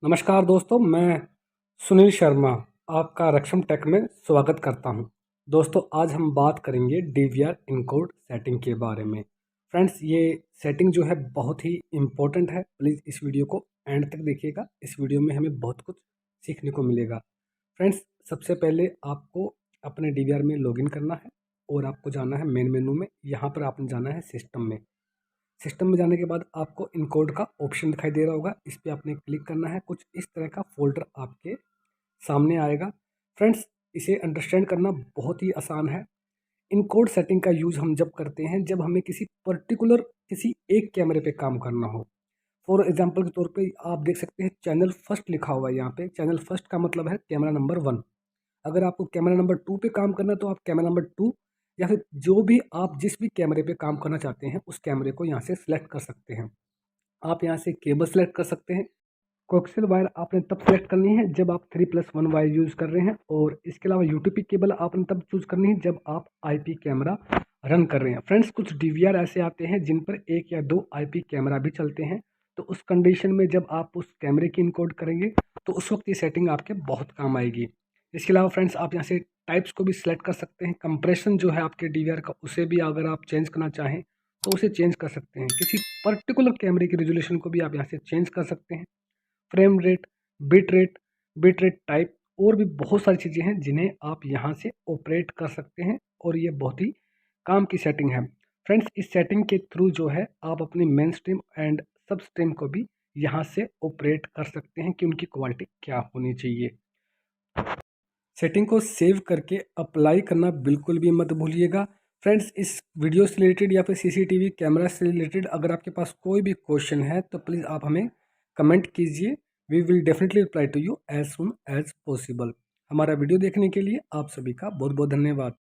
नमस्कार दोस्तों, मैं सुनील शर्मा आपका रक्षम टेक में स्वागत करता हूं। दोस्तों, आज हम बात करेंगे DVR इनकोड सेटिंग के बारे में। फ्रेंड्स, ये सेटिंग जो है बहुत ही इम्पोर्टेंट है। प्लीज़ इस वीडियो को एंड तक देखिएगा। इस वीडियो में हमें बहुत कुछ सीखने को मिलेगा। फ्रेंड्स, सबसे पहले आपको अपने DVR में लॉगिन करना है और आपको जाना है मेन मेनू में। यहाँ पर आपने जाना है सिस्टम में। सिस्टम में जाने के बाद आपको इनकोड का ऑप्शन दिखाई दे रहा होगा, इस पर आपने क्लिक करना है। कुछ इस तरह का फोल्डर आपके सामने आएगा। फ्रेंड्स, इसे अंडरस्टैंड करना बहुत ही आसान है। इनकोड सेटिंग का यूज़ हम जब करते हैं जब हमें किसी एक कैमरे पे काम करना हो। फॉर एग्जांपल के तौर पे आप देख सकते हैं चैनल फर्स्ट लिखा हुआ है यहाँ पे। चैनल फर्स्ट का मतलब है कैमरा नंबर 1। अगर आपको कैमरा नंबर 2 पे काम करना है तो आप कैमरा नंबर 2 या फिर आप जिस भी कैमरे पे काम करना चाहते हैं उस कैमरे को यहाँ से सिलेक्ट कर सकते हैं। आप यहाँ से केबल सेलेक्ट कर सकते हैं। कोएक्सियल वायर आपने तब सेलेक्ट करनी है जब आप 3+1 वायर यूज़ कर रहे हैं, और इसके अलावा यूटीपी केबल आपने तब चूज़ करनी है जब आप आईपी कैमरा रन कर रहे हैं। फ्रेंड्स, कुछ डीवीआर ऐसे आते हैं जिन पर 1 या 2 आईपी कैमरा भी चलते हैं, तो उस कंडीशन में जब आप उस कैमरे की इनकोड करेंगे तो उस वक्त ये सेटिंग आपके बहुत काम आएगी। इसके अलावा फ्रेंड्स, आप यहाँ से टाइप्स को भी सिलेक्ट कर सकते हैं। कंप्रेशन जो है आपके डीवीआर का, उसे भी अगर आप चेंज करना चाहें तो उसे चेंज कर सकते हैं। किसी पर्टिकुलर कैमरे की रेजोल्यूशन को भी आप यहाँ से चेंज कर सकते हैं। Frame rate, bit rate type और भी बहुत सारी चीज़ें हैं जिन्हें आप यहाँ से ऑपरेट कर सकते हैं, और ये बहुत ही काम की सेटिंग है। फ्रेंड्स, इस सेटिंग के थ्रू जो है आप अपनी मेन स्ट्रीम एंड सब स्ट्रीम को भी यहाँ से ऑपरेट कर सकते हैं कि उनकी क्वालिटी क्या होनी चाहिए। सेटिंग को सेव करके अप्लाई करना बिल्कुल भी मत भूलिएगा। फ्रेंड्स, इस वीडियो से रिलेटेड या फिर सीसीटीवी कैमरा से रिलेटेड अगर आपके पास कोई भी क्वेश्चन है तो प्लीज़ आप हमें कमेंट कीजिए। We will definitely reply to you as soon as possible. हमारा वीडियो देखने के लिए आप सभी का बहुत बहुत धन्यवाद।